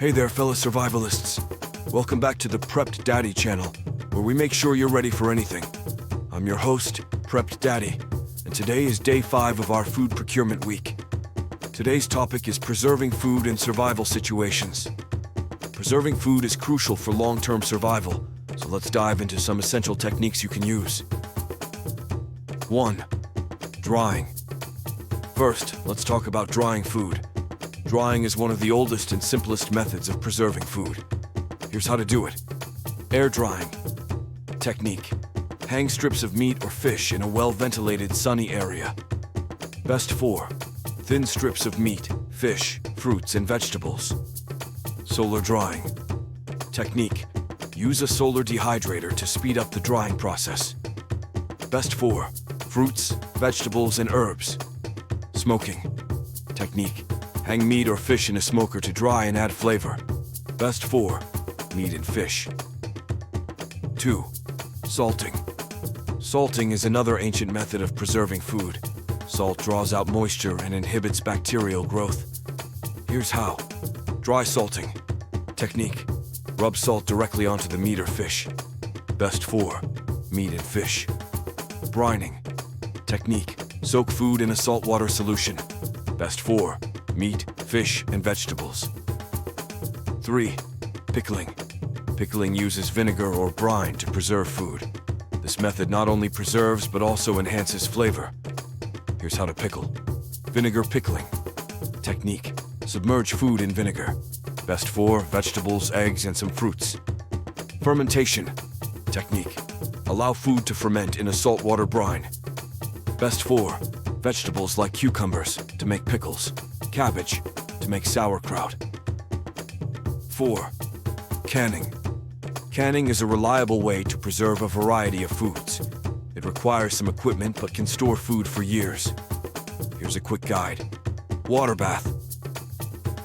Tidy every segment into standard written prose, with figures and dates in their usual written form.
Hey there, fellow survivalists. Welcome back to the Prepped Daddy channel, where we make sure you're ready for anything. I'm your host, Prepped Daddy, and today is day 5 of our food procurement week. Today's topic is preserving food in survival situations. Preserving food is crucial for long-term survival, so let's dive into some essential techniques you can use. 1. Drying. First, let's talk about drying food. Drying is one of the oldest and simplest methods of preserving food. Here's how to do it. Air drying. Technique. Hang strips of meat or fish in a well-ventilated, sunny area. Best for thin strips of meat, fish, fruits, and vegetables. Solar drying. Technique. Use a solar dehydrator to speed up the drying process. Best for fruits, vegetables, and herbs. Smoking. Technique. Hang meat or fish in a smoker to dry and add flavor. Best for meat and fish. 2. Salting. Salting is another ancient method of preserving food. Salt draws out moisture and inhibits bacterial growth. Here's how. Dry salting. Technique. Rub salt directly onto the meat or fish. Best for meat and fish. Brining. Technique. Soak food in a saltwater solution. Best for meat, fish, and vegetables. 3. Pickling. Pickling uses vinegar or brine to preserve food. This method not only preserves but also enhances flavor. Here's how to pickle. Vinegar pickling. Technique. Submerge food in vinegar. Best for vegetables, eggs, and some fruits. Fermentation. Technique. Allow food to ferment in a saltwater brine. Best for vegetables like cucumbers to make pickles, cabbage to make sauerkraut. 4. Canning. Canning is a reliable way to preserve a variety of foods. It requires some equipment but can store food for years. Here's a quick guide. Water bath.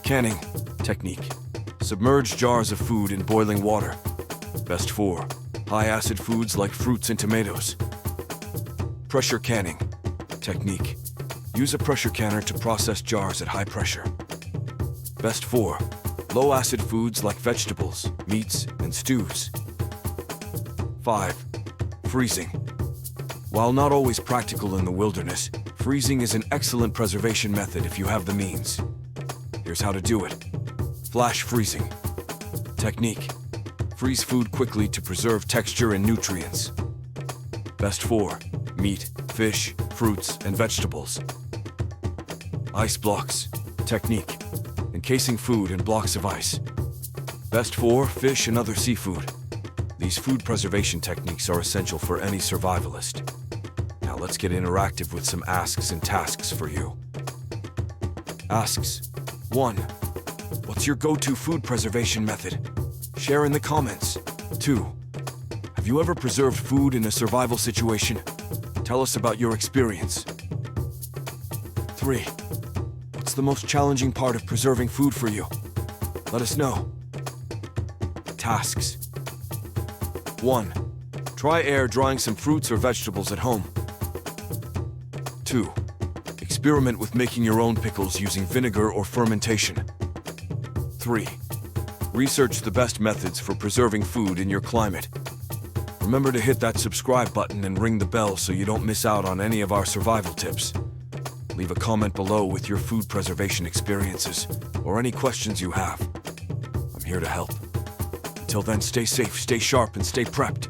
Canning. Technique. Submerge jars of food in boiling water. Best for high-acid foods like fruits and tomatoes. Pressure canning. Technique. Use a pressure canner to process jars at high pressure. Best for low-acid foods like vegetables, meats, and stews. 5. Freezing. While not always practical in the wilderness, freezing is an excellent preservation method if you have the means. Here's how to do it. Flash freezing. Technique. Freeze food quickly to preserve texture and nutrients. Best for meat, fish, fruits, and vegetables. Ice blocks. Technique. Encasing food in blocks of ice. Best for fish and other seafood. These food preservation techniques are essential for any survivalist. Now let's get interactive with some asks and tasks for you. Asks. 1. What's your go-to food preservation method? Share in the comments. 2. Have you ever preserved food in a survival situation? Tell us about your experience. 3. What's the most challenging part of preserving food for you? Let us know. Tasks. 1. Try air drying some fruits or vegetables at home. 2. Experiment with making your own pickles using vinegar or fermentation. 3. Research the best methods for preserving food in your climate. Remember to hit that subscribe button and ring the bell so you don't miss out on any of our survival tips. Leave a comment below with your food preservation experiences or any questions you have. I'm here to help. Until then, stay safe, stay sharp, and stay prepped.